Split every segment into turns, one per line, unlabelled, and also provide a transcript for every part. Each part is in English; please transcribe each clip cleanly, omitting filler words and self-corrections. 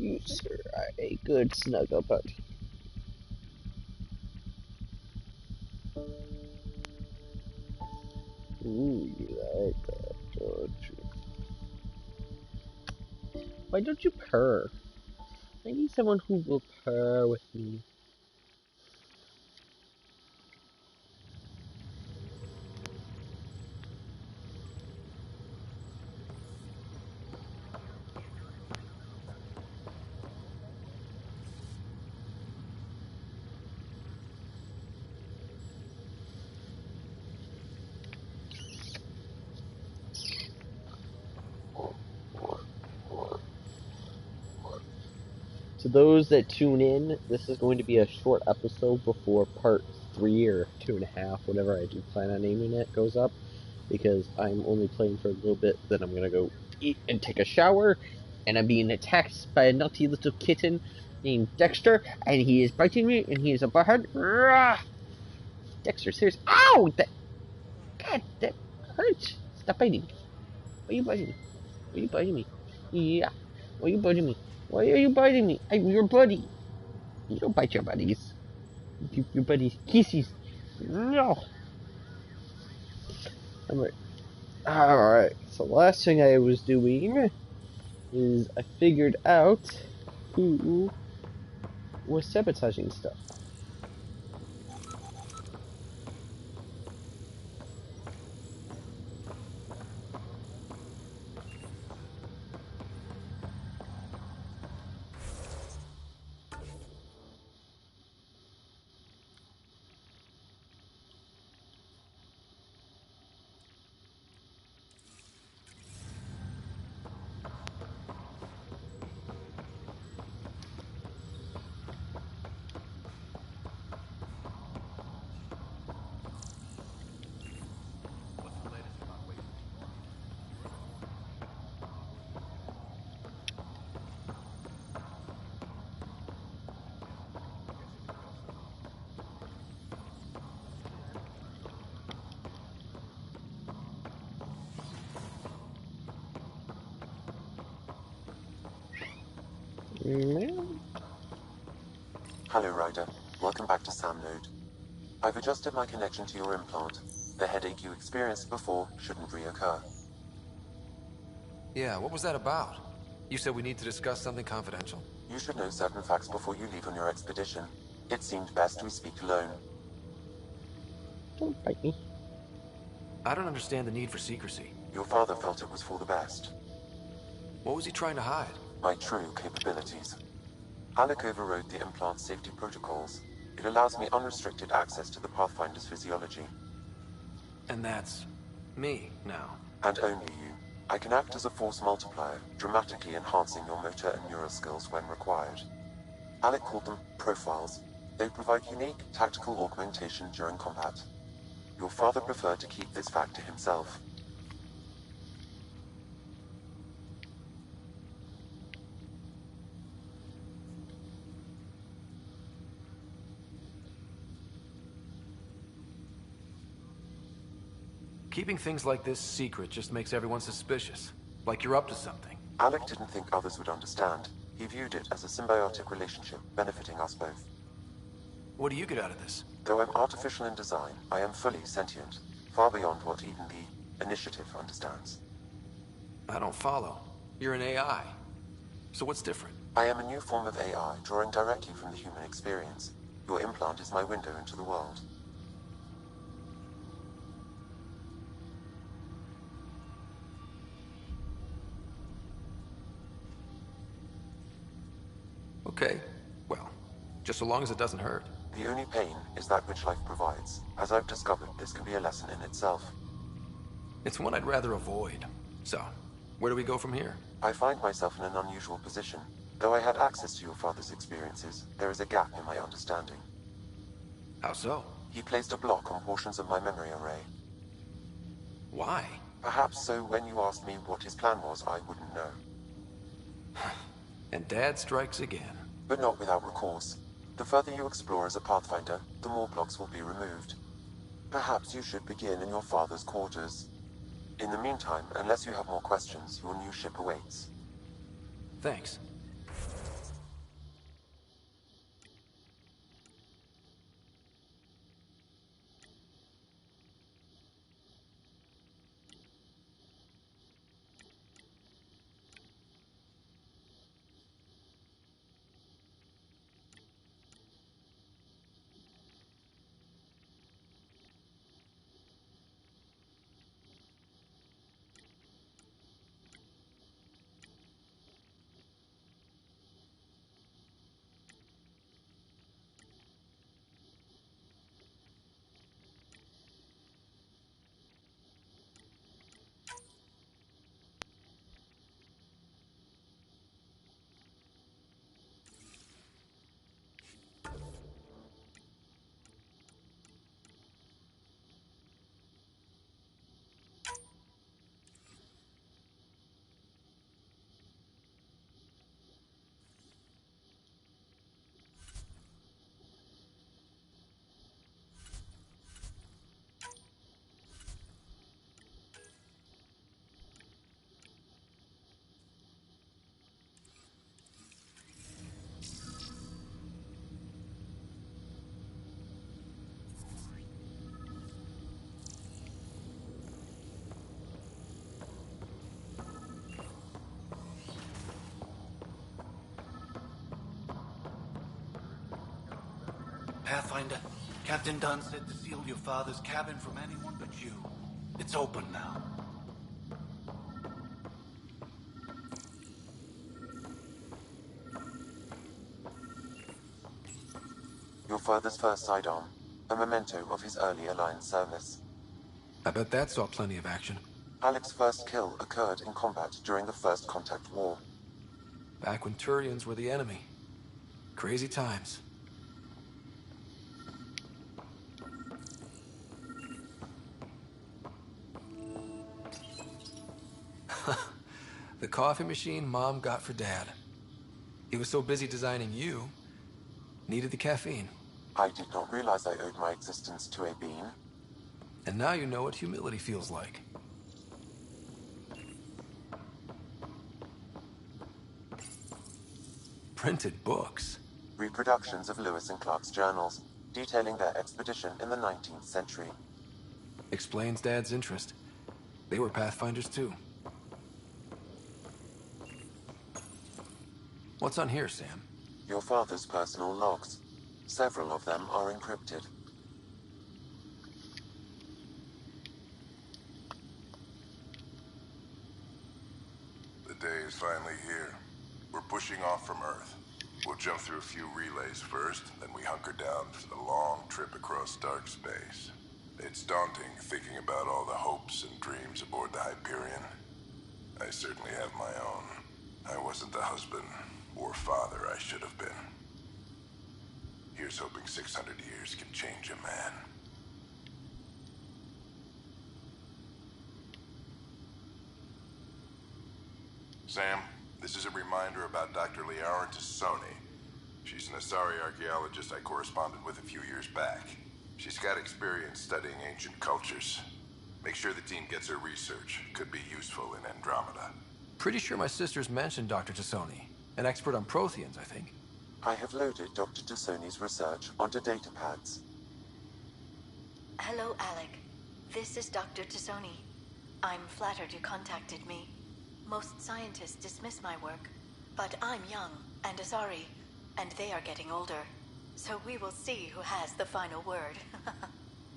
You, sir, are a good snuggle buddy. Ooh, you like that, don't you? Why don't you purr? I need someone who will purr with me. To those that tune in, this is going to be a short episode before part 3 or 2.5, whatever I do plan on naming it, goes up. Because I'm only playing for a little bit, then I'm gonna go eat and take a shower, and I'm being attacked by a naughty little kitten named Dexter, and he is biting me, and he is a butthead. Rah! Dexter, seriously. Ow! God, that hurts. Stop biting. Why are you biting me? Why are you biting me? Yeah. Why are you biting me? Why are you biting me? I'm your buddy. You don't bite your buddies. Your buddies kisses. No. Alright. So last thing I was doing is I figured out who was sabotaging stuff.
Hello, Ryder. Welcome back to Sam Node. I've adjusted my connection to your implant. The headache you experienced before shouldn't reoccur.
Yeah, what was that about? You said we need to discuss something confidential.
You should know certain facts before you leave on your expedition. It seemed best we speak alone.
Don't bite me.
I don't understand the need for secrecy.
Your father felt it was for the best.
What was he trying to hide?
My true capabilities. Alec overrode the implant's safety protocols. It allows me unrestricted access to the Pathfinder's physiology.
And that's me now.
And only you. I can act as a force multiplier, dramatically enhancing your motor and neural skills when required. Alec called them profiles. They provide unique tactical augmentation during combat. Your father preferred to keep this fact to himself.
Keeping things like this secret just makes everyone suspicious. Like you're up to something.
Alec didn't think others would understand. He viewed it as a symbiotic relationship, benefiting us both.
What do you get out of this?
Though I'm artificial in design, I am fully sentient, far beyond what even the Initiative understands.
I don't follow. You're an AI. So what's different?
I am a new form of AI, drawing directly from the human experience. Your implant is my window into the world.
Okay, well, just so long as it doesn't hurt.
The only pain is that which life provides. As I've discovered, this can be a lesson in itself.
It's one I'd rather avoid. So, where do we go from here?
I find myself in an unusual position. Though I had access to your father's experiences, there is a gap in my understanding.
How so?
He placed a block on portions of my memory array.
Why?
Perhaps so when you asked me what his plan was, I wouldn't know.
And Dad strikes again.
But not without recourse. The further you explore as a Pathfinder, the more blocks will be removed. Perhaps you should begin in your father's quarters. In the meantime, unless you have more questions, your new ship awaits.
Thanks.
Pathfinder, Captain Dunn said to seal your father's cabin from anyone but you. It's open now.
Your father's first sidearm, a memento of his early Alliance service.
I bet that saw plenty of action.
Alec's first kill occurred in combat during the First Contact War.
Back when Turians were the enemy. Crazy times. The coffee machine Mom got for Dad. He was so busy designing you, needed the caffeine.
I did not realize I owed my existence to a bean.
And now you know what humility feels like. Printed books.
Reproductions of Lewis and Clark's journals, detailing their expedition in the 19th century.
Explains Dad's interest. They were Pathfinders too. What's on here, Sam?
Your father's personal logs. Several of them are encrypted.
The day is finally here. We're pushing off from Earth. We'll jump through a few relays first, then we hunker down for the long trip across dark space. It's daunting thinking about all the hopes and dreams aboard the Hyperion. I certainly have my own. I wasn't the husband or father I should have been. Here's hoping 600 years can change a man. Sam, this is a reminder about Dr. Liara Tassoni. She's an Asari archaeologist I corresponded with a few years back. She's got experience studying ancient cultures. Make sure the team gets her research. Could be useful in Andromeda.
Pretty sure my sisters mentioned Dr. Tassoni. An expert on Protheans, I think.
I have loaded Dr. Tassoni's research onto datapads.
Hello, Alec. This is Dr. Tassoni. I'm flattered you contacted me. Most scientists dismiss my work, but I'm young and Asari, and they are getting older. So we will see who has the final word.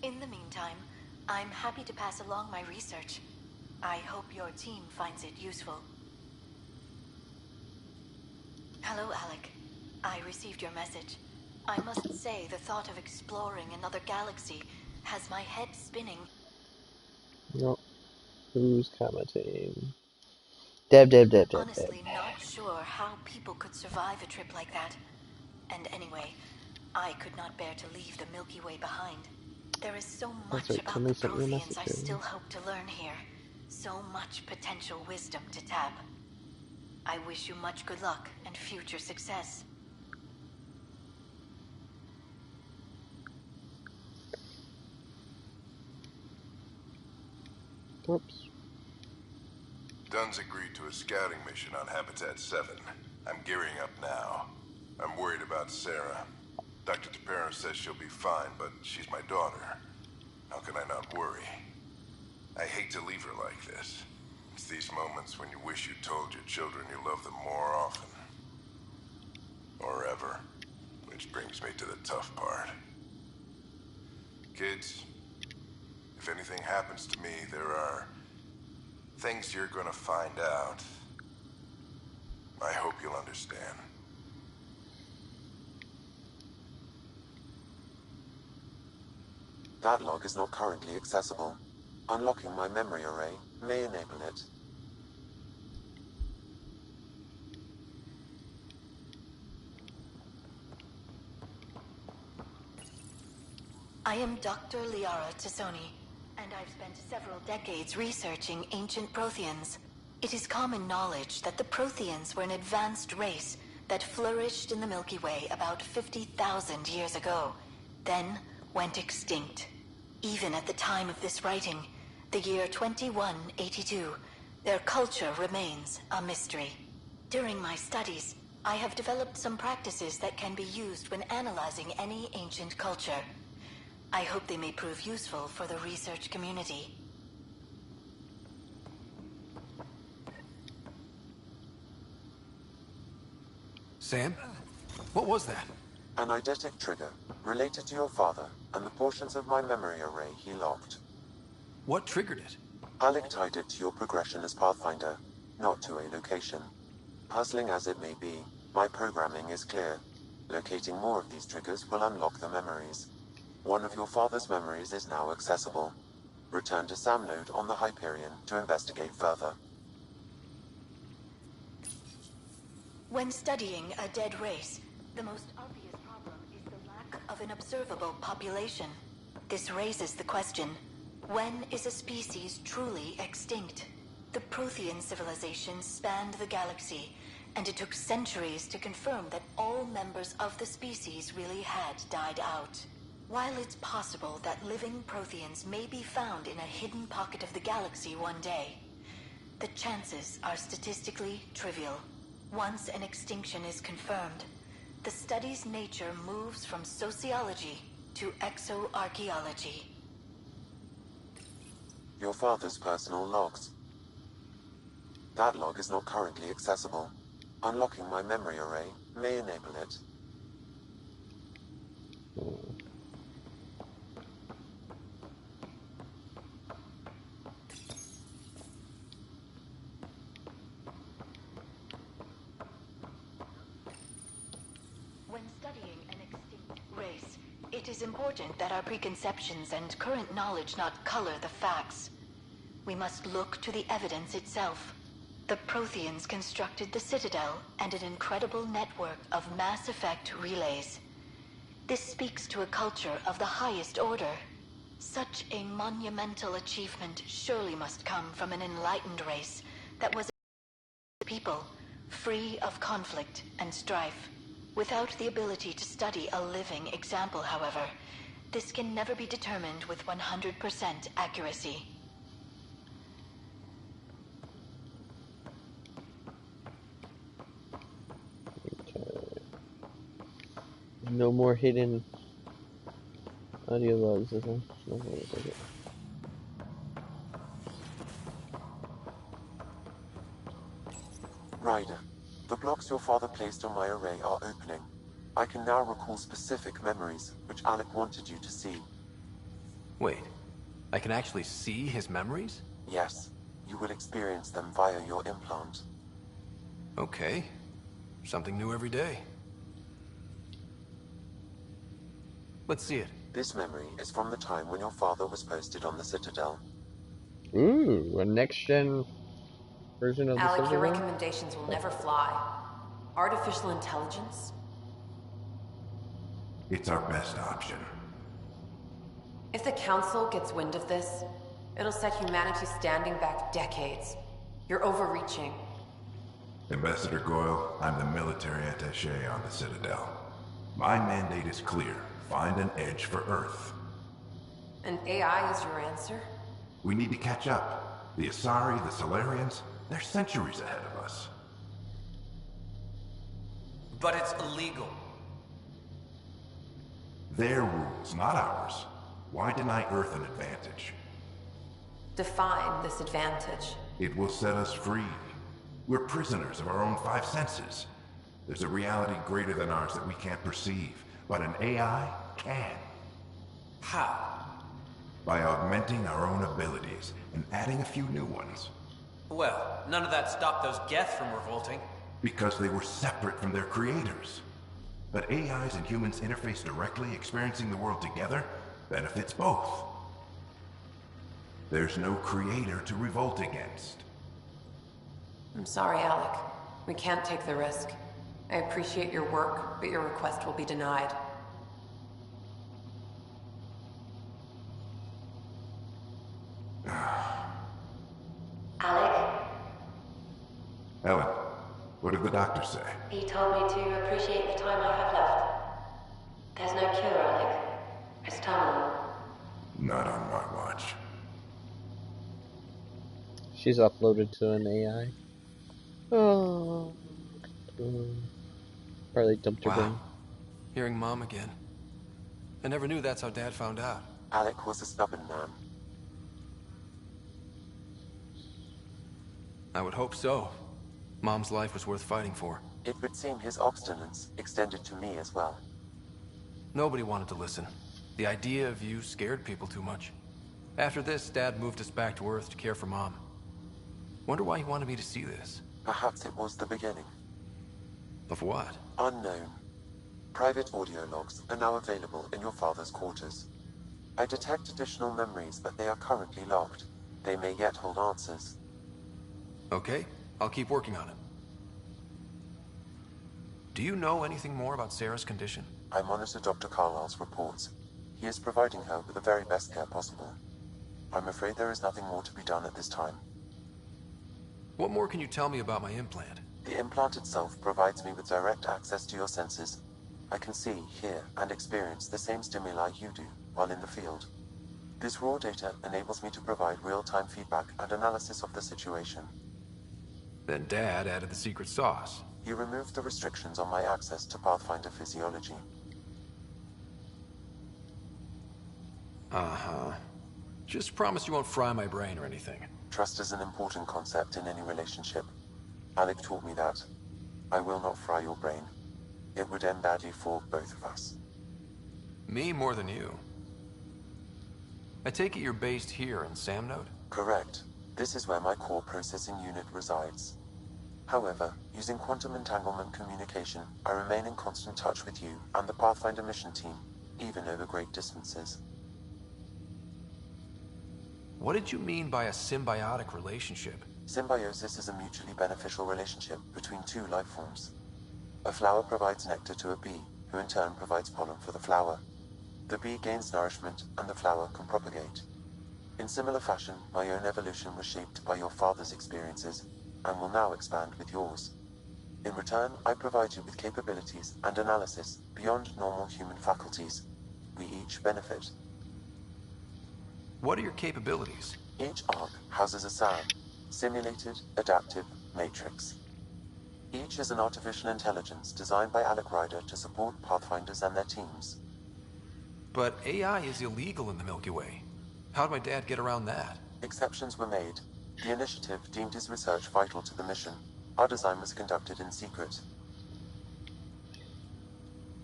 In the meantime, I'm happy to pass along my research. I hope your team finds it useful. Hello, Alec. I received your message. I must say the thought of exploring another galaxy has my head spinning.
No. Who's commenting? Deb.
Honestly, not sure how people could survive a trip like that. And anyway, I could not bear to leave the Milky Way behind. There is so much
right,
about
Timmy
the
sent me a
Protheans I
message.
still hope to learn here. So much potential wisdom to tap. I wish you much good luck and future success.
Whoops.
Dunn's agreed to a scouting mission on Habitat 7. I'm gearing up now. I'm worried about Sarah. Dr. Tapero says she'll be fine, but she's my daughter. How can I not worry? I hate to leave her like this. It's these moments when you wish you told your children you love them more often. Or ever. Which brings me to the tough part. Kids, if anything happens to me, there are things you're gonna find out. I hope you'll understand.
That log is not currently accessible. Unlocking my memory array may enable it.
I am Dr. Liara Tassoni, and I've spent several decades researching ancient Protheans. It is common knowledge that the Protheans were an advanced race that flourished in the Milky Way about 50,000 years ago, then went extinct. Even at the time of this writing, the year 2182, their culture remains a mystery. During my studies, I have developed some practices that can be used when analyzing any ancient culture. I hope they may prove useful for the research community.
Sam? What was that?
An eidetic trigger, Related to your father, and the portions of my memory array he locked.
What triggered it?
Alec tied it to your progression as Pathfinder, not to a location. Puzzling as it may be, my programming is clear. Locating more of these triggers will unlock the memories. One of your father's memories is now accessible. Return to Sam Node on the Hyperion to investigate further.
When studying a dead race, the most obvious problem is the lack of an observable population. This raises the question, when is a species truly extinct? The Prothean civilization spanned the galaxy, and it took centuries to confirm that all members of the species really had died out. While it's possible that living Protheans may be found in a hidden pocket of the galaxy one day, the chances are statistically trivial. Once an extinction is confirmed, the study's nature moves from sociology to exoarchaeology.
Your father's personal logs. That log is not currently accessible. Unlocking my memory array may enable it.
When studying an extinct race, it is important that our preconceptions and current knowledge not color the facts. We must look to the evidence itself. The Protheans constructed the Citadel and an incredible network of mass effect relays. This speaks to a culture of the highest order. Such a monumental achievement surely must come from an enlightened race that was a people, free of conflict and strife. Without the ability to study a living example, however, this can never be determined with 100% accuracy.
No more hidden audio logs, is there? No,
Ryder, the blocks your father placed on my array are opening. I can now recall specific memories, which Alec wanted you to see.
Wait, I can actually see his memories?
Yes, you will experience them via your implant.
Okay. Something new every day. Let's see it.
This memory is from the time when your father was posted on the Citadel.
Ooh, a next-gen version of the
Alec, your
Citadel?
recommendations will never fly. Artificial intelligence?
It's our best option.
If the Council gets wind of this, it'll set humanity standing back decades. You're overreaching.
Ambassador Goyle, I'm the military attaché on the Citadel. My mandate is clear. Find an edge for Earth.
And AI is your answer?
We need to catch up. The Asari, the Solarians, they're centuries ahead of us.
But it's illegal.
Their rules, not ours. Why deny Earth an advantage?
Define this advantage.
It will set us free. We're prisoners of our own five senses. There's a reality greater than ours that we can't perceive, but an AI can.
How?
By augmenting our own abilities and adding a few new ones.
Well, none of that stopped those Geth from revolting.
Because they were separate from their creators. But AIs and humans interface directly, experiencing the world together, benefits both. There's no creator to revolt against.
I'm sorry, Alec. We can't take the risk. I appreciate your work, but your request will be denied.
Alec,
Ellen, what did the doctor say?
he told me to appreciate the time I have left. There's no cure, Alec. It's terminal.
Not on my watch.
She's uploaded to an AI. Oh. Probably dumped her brain.
Wow. Hearing Mom again. I never knew that's how Dad found out.
Alec was a stubborn man.
I would hope so. Mom's life was worth fighting for.
It would seem his obstinance extended to me as well.
Nobody wanted to listen. The idea of you scared people too much. After this, Dad moved us back to Earth to care for Mom. Wonder why he wanted me to see this.
Perhaps it was the beginning.
Of what?
Unknown. Private audio logs are now available in your father's quarters. I detect additional memories, but they are currently locked. They may yet hold answers.
Okay, I'll keep working on it. Do you know anything more about Sarah's condition?
I monitor Dr. Carlisle's reports. He is providing her with the very best care possible. I'm afraid there is nothing more to be done at this time.
What more can you tell me about my implant?
The implant itself provides me with direct access to your senses. I can see, hear, and experience the same stimuli you do while in the field. This raw data enables me to provide real-time feedback and analysis of the situation.
Then Dad added the secret sauce.
He removed the restrictions on my access to Pathfinder physiology.
Uh-huh. Just promise you won't fry my brain or anything.
Trust is an important concept in any relationship. Alec taught me that. I will not fry your brain. It would end badly for both of us.
Me more than you. I take it you're based here in Samnode?
Correct. This is where my core processing unit resides. However, using quantum entanglement communication, I remain in constant touch with you and the Pathfinder mission team, even over great distances.
What did you mean by a symbiotic relationship?
Symbiosis is a mutually beneficial relationship between two life forms. A flower provides nectar to a bee, who in turn provides pollen for the flower. The bee gains nourishment, and the flower can propagate. In similar fashion, my own evolution was shaped by your father's experiences, and will now expand with yours. In return, I provide you with capabilities and analysis beyond normal human faculties. We each benefit.
What are your capabilities?
Each arc houses a SAM, Simulated Adaptive Matrix. Each is an artificial intelligence designed by Alec Ryder to support Pathfinders and their teams.
But AI is illegal in the Milky Way. How'd my dad get around that?
Exceptions were made. The initiative deemed his research vital to the mission. Our design was conducted in secret.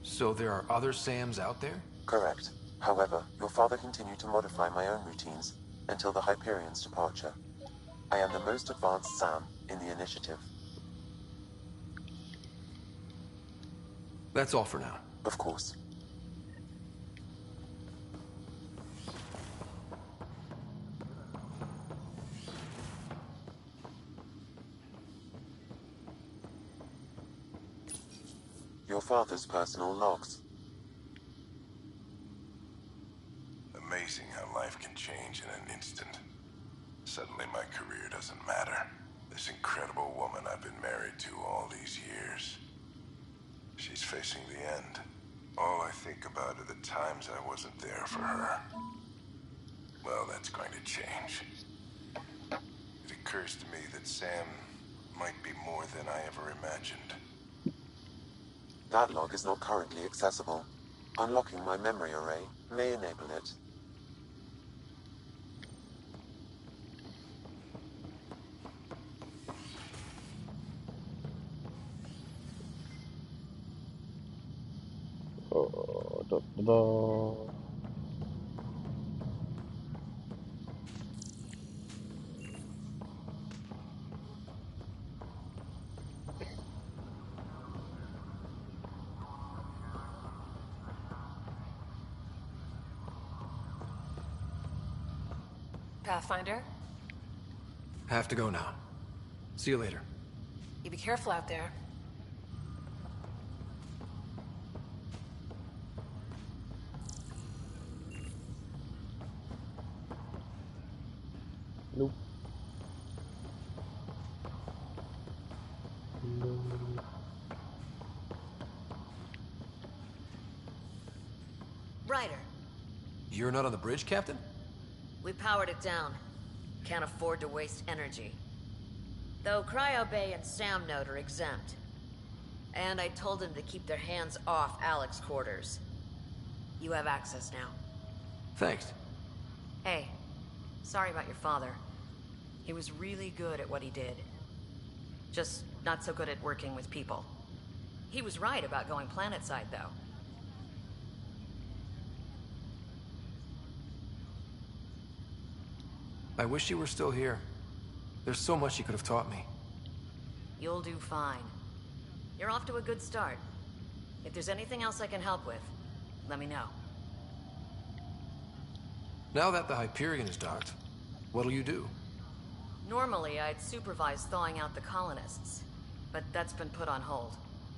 So there are other Sams out there?
Correct. However, your father continued to modify my own routines until the Hyperion's departure. I am the most advanced SAM in the initiative.
That's all for now.
Of course. Your father's personal logs.
Amazing how life can change in an instant. Suddenly my career doesn't matter. This incredible woman I've been married to all these years. She's facing the end. All I think about are the times I wasn't there for her. Well, that's going to change. It occurs to me that Sam might be more than I ever imagined.
That log is not currently accessible. Unlocking my memory array may enable it.
Oh, da, da, da.
Pathfinder,
Have to go now. See you later.
you be careful out there.
Nope.
Ryder,
You're not on the bridge, Captain?
we powered it down. Can't afford to waste energy. Though Cryo Bay and Samnode are exempt. And I told them to keep their hands off Alec's quarters. You have access now.
Thanks.
Hey, sorry about your father. He was really good at what he did. Just not so good at working with people. He was right about going planetside, though.
I wish you were still here. There's so much you could have taught me.
You'll do fine. You're off to a good start. If there's anything else I can help with, let me know.
Now that the Hyperion is docked, what'll you do?
Normally, I'd supervise thawing out the colonists, but that's been put on hold.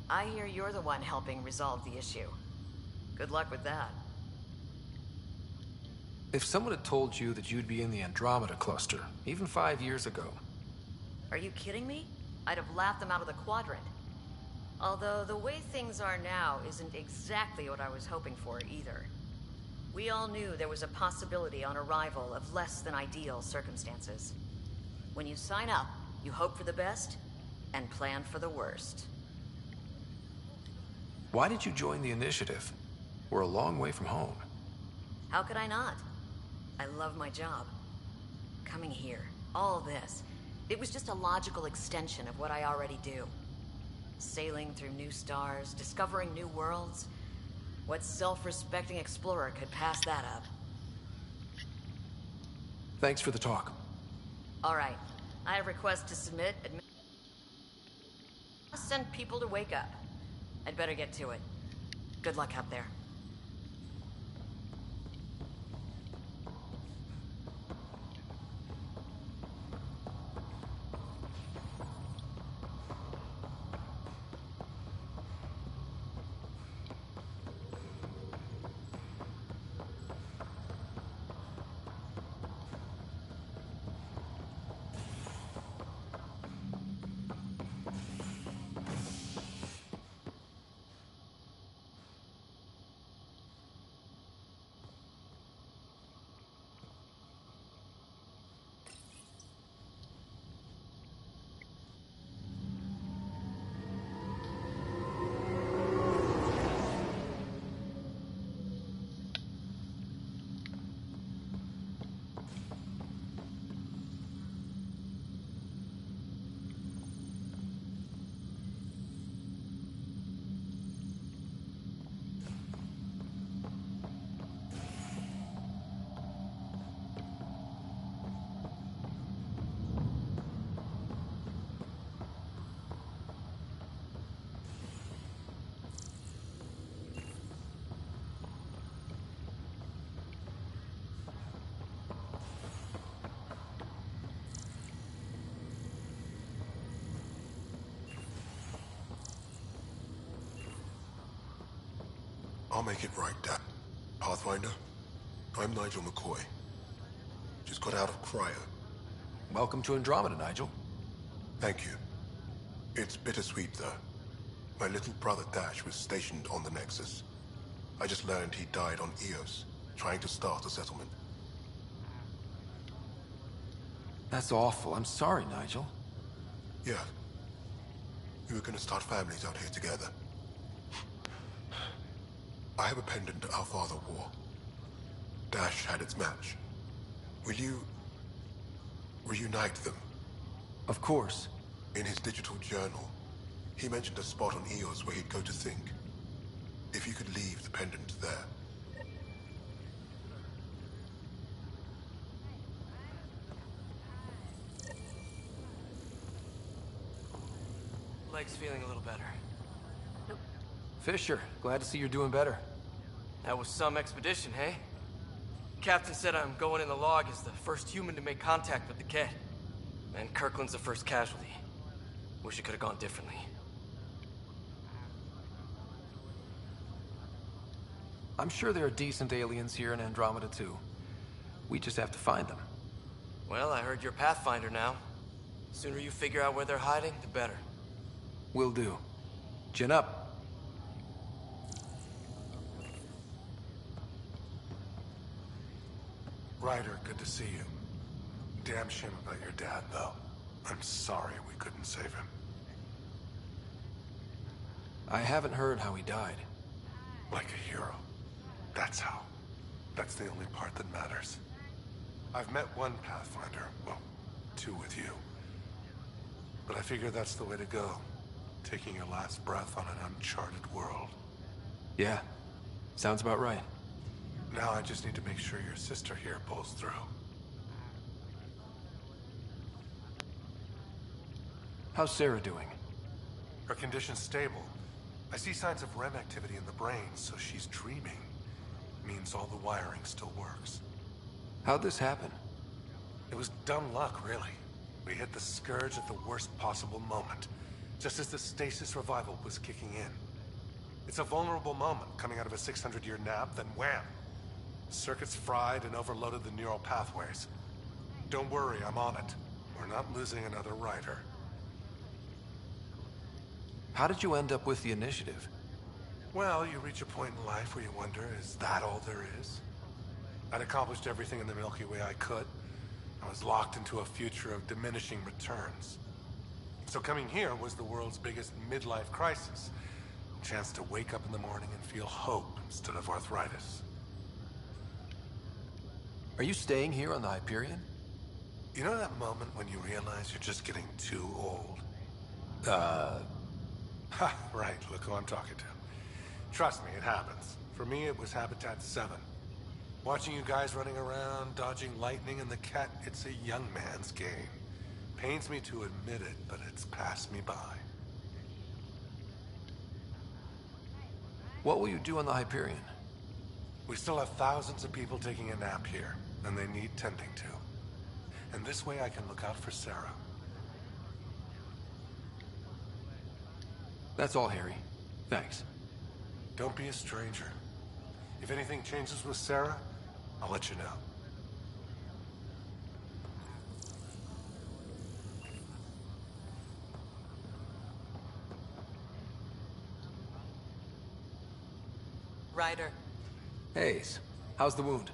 I hear you're the one helping resolve the issue. Good luck with that.
If someone had told you that you'd be in the Andromeda cluster, even 5 years ago...
Are you kidding me? I'd have laughed them out of the quadrant. Although the way things are now isn't exactly what I was hoping for either. We all knew there was a possibility on arrival of less than ideal circumstances. When you sign up, you hope for the best and plan for the worst.
Why did you join the Initiative? We're a long way from home.
How could I not? I love my job. Coming here, all this, it was just a logical extension of what I already do. Sailing through new stars, discovering new worlds. What self-respecting explorer could pass that up?
Thanks for the talk.
All right. I have requests to submit. Send people to wake up. I'd better get to it. Good luck out there.
I'll make it right, Dad. Pathfinder, I'm Nigel McCoy. Just got out of cryo.
Welcome to Andromeda, Nigel.
Thank you. It's bittersweet, though. My little brother Dash was stationed on the Nexus. I just learned he died on Eos, trying to start a settlement.
That's awful. I'm sorry, Nigel.
Yeah. We were gonna start families out here together. I have a pendant our father wore. Dash had its match. Will you... reunite them?
Of course.
In his digital journal, he mentioned a spot on Eos where he'd go to think. If you could leave the pendant there.
Leg's feeling a little better.
Fisher, glad to see you're doing better.
That was some expedition, hey? Captain said I'm going in the log as the first human to make contact with the Ket. And Kirkland's the first casualty. Wish it could have gone differently.
I'm sure there are decent aliens here in Andromeda, too. We just have to find them.
Well, I heard you're Pathfinder now. Sooner you figure out where they're hiding, the better.
Will do. Chin up.
Ryder, good to see you. Damn shame about your dad, though. I'm sorry we couldn't save him.
I haven't heard how he died.
Like a hero. That's how. That's the only part that matters. I've met one Pathfinder, well, two with you. But I figure that's the way to go. Taking your last breath on an uncharted world.
Yeah, sounds about right.
Now I just need to make sure your sister here pulls through.
How's Sarah doing?
Her condition's stable. I see signs of REM activity in the brain, so she's dreaming. Means all the wiring still works.
How'd this happen?
It was dumb luck, really. We hit the Scourge at the worst possible moment, just as the stasis revival was kicking in. It's a vulnerable moment coming out of a 600-year nap, then wham! Circuits fried and overloaded the neural pathways. Don't worry, I'm on it. We're not losing another rider.
How did you end up with the initiative?
Well, you reach a point in life where you wonder, is that all there is? I'd accomplished everything in the Milky Way I could. I was locked into a future of diminishing returns. So coming here was the world's biggest midlife crisis. A chance to wake up in the morning and feel hope instead of arthritis.
Are you staying here on the Hyperion?
You know that moment when you realize you're just getting too old? Ha, right, look who I'm talking to. Trust me, it happens. For me, it was Habitat 7. Watching you guys running around, dodging lightning and the cat, it's a young man's game. Pains me to admit it, but it's passed me by.
What will you do on the Hyperion?
We still have thousands of people taking a nap here, and they need tending to. And this way I can look out for Sarah.
That's all, Harry. Thanks.
Don't be a stranger. If anything changes with Sarah, I'll let you know.
Ryder.
Hayes, how's the wound?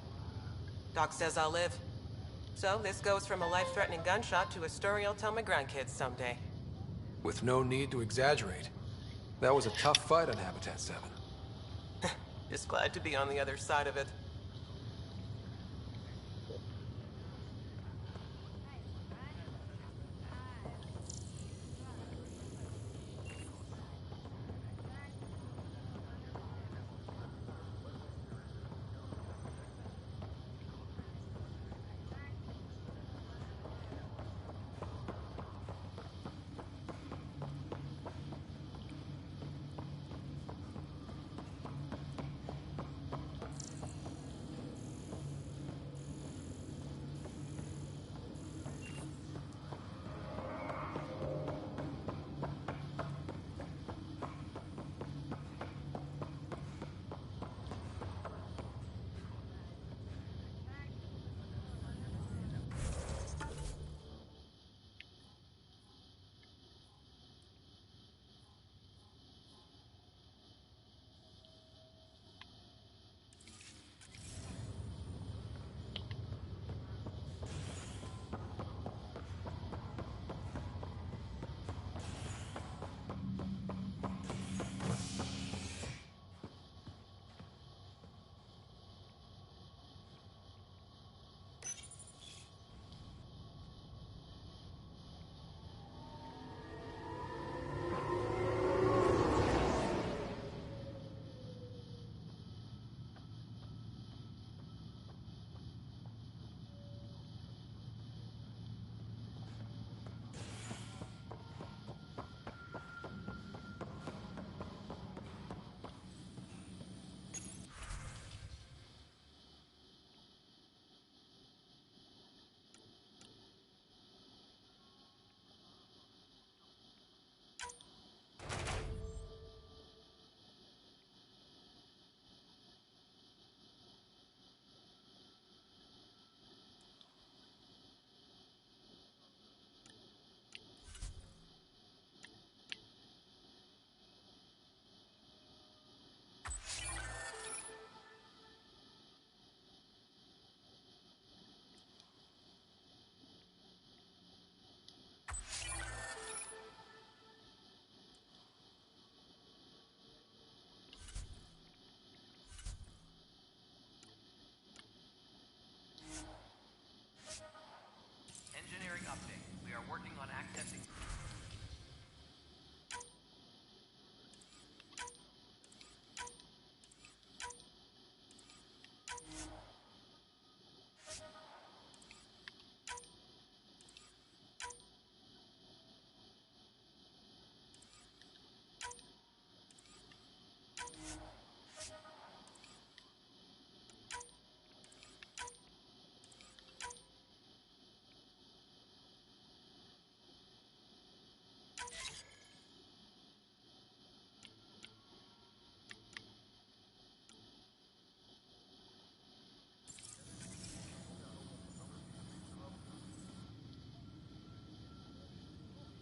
Doc says I'll live. So this goes from a life-threatening gunshot to a story I'll tell my grandkids someday.
With no need to exaggerate. That was a tough fight on Habitat 7.
Just glad to be on the other side of it.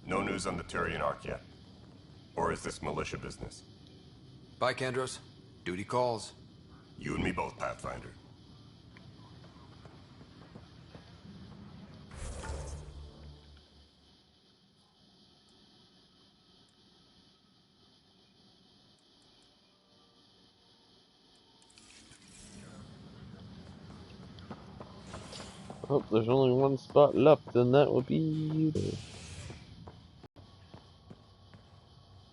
No news on the Turian Ark yet? Or is this militia business?
Bye, Kandros. Duty calls.
You and me both, Pathfinder.
Oh, there's only one spot left, and that will be you.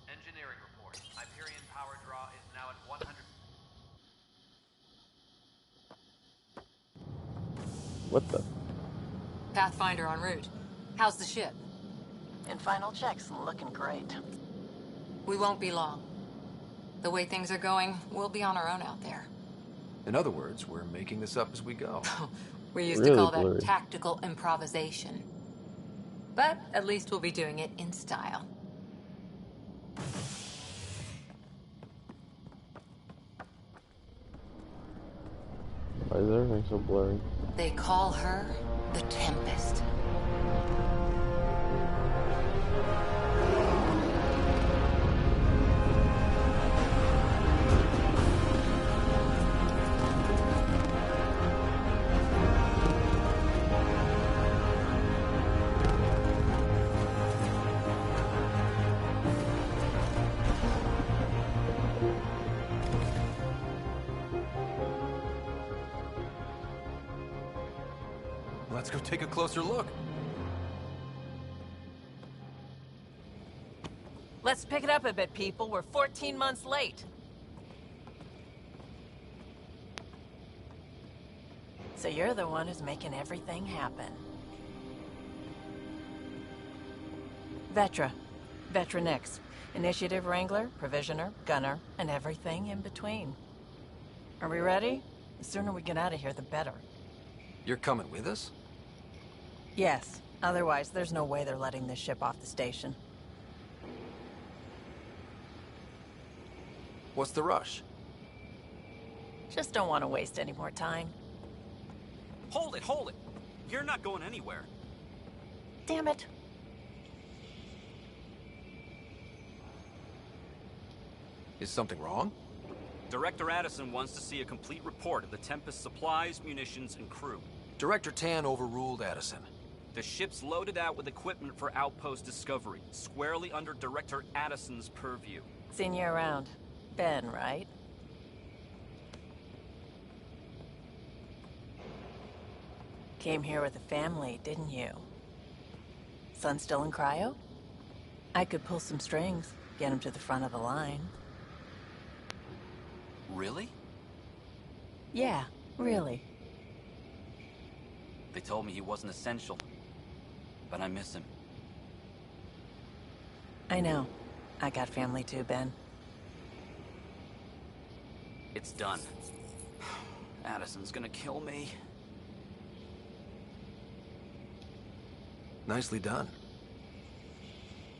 Engineering report. Hyperion power draw is now at 100.
What the?
Pathfinder en route. How's the ship?
In final checks, looking great.
We won't be long. The way things are going, we'll be on our own out there.
In other words, we're making this up as we go.
We used
Really
to call
blurry.
that tactical improvisation. But at least we'll be doing it in style.
Why is everything so blurry?
They call her the Tempest.
Let's go take a closer look.
Let's pick it up a bit, people. We're 14 months late.
So you're the one who's making everything happen. Vetra. Vetronix. Initiative Wrangler, Provisioner, Gunner, and everything in between. Are we ready? The sooner we get out of here, the better.
You're coming with us?
Yes. Otherwise, there's no way they're letting this ship off the station.
What's the rush?
Just don't want to waste any more time.
Hold it, hold it. You're not going anywhere.
Damn it.
Is something wrong?
Director Addison wants to see a complete report of the Tempest's supplies, munitions, and crew.
Director Tan overruled Addison.
The ship's loaded out with equipment for outpost discovery, squarely under Director Addison's purview.
Seen you around. Ben, right? Came here with a family, didn't you? Son still in cryo? I could pull some strings, get him to the front of the line.
Really?
Yeah, really.
They told me he wasn't essential, but I miss him.
I know. I got family too, Ben.
It's done. Addison's gonna kill me.
Nicely done.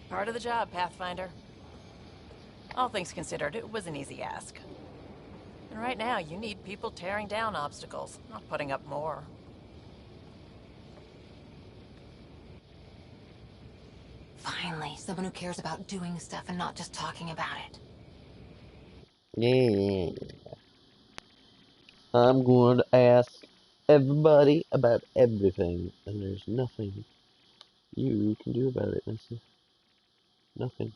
Part of the job, Pathfinder. All things considered, it was an easy ask. And right now, you need people tearing down obstacles, not putting up more.
Finally, someone who cares about doing stuff and not just talking about it.
Yeah. I'm going to ask everybody about everything, and there's nothing you can do about it, Missy. Nothing.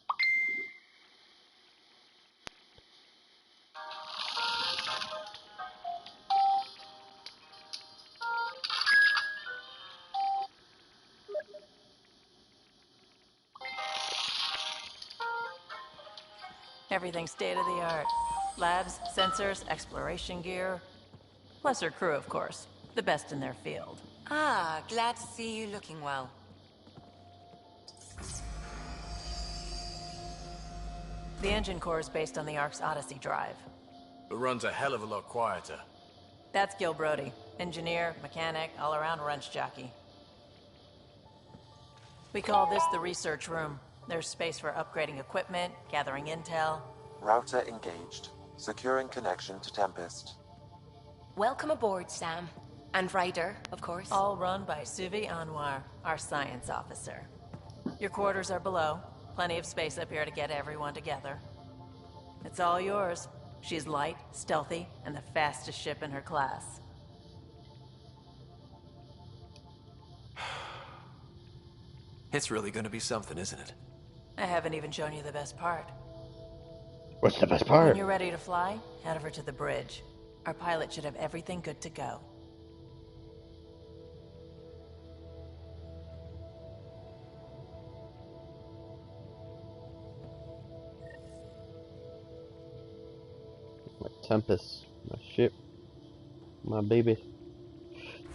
Everything's state-of-the-art. Labs, sensors, exploration gear. Plus her crew, of course. The best in their field.
Ah, glad to see you looking well.
The engine core is based on the Ark's Odyssey drive.
It runs a hell of a lot quieter.
That's Gil Brody. Engineer, mechanic, all-around wrench jockey. We call this the research room. There's space for upgrading equipment, gathering intel.
Router engaged. Securing connection to Tempest.
Welcome aboard, Sam. And Ryder, of course.
All run by Suvi Anwar, our science officer. Your quarters are below. Plenty of space up here to get everyone together. It's all yours. She's light, stealthy, and the fastest ship in her class.
It's really gonna be something, isn't it?
I haven't even shown you the best part.
What's the best part?
When you're ready to fly, head over to the bridge. Our pilot should have everything good to go.
My Tempest, my ship, my baby.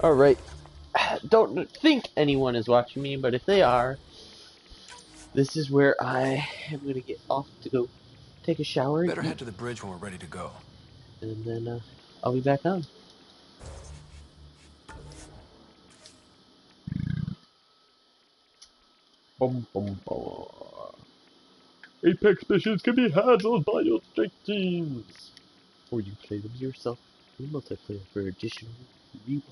Alright. Don't think anyone is watching me, but if they are, this is where I am going to get off to go take a shower.
Better head to the bridge when we're ready to go.
And then I'll be back on. Bum, bum, bum. Apex missions can be handled by your strike teams, or you play them yourself in multiplayer for additional rewards.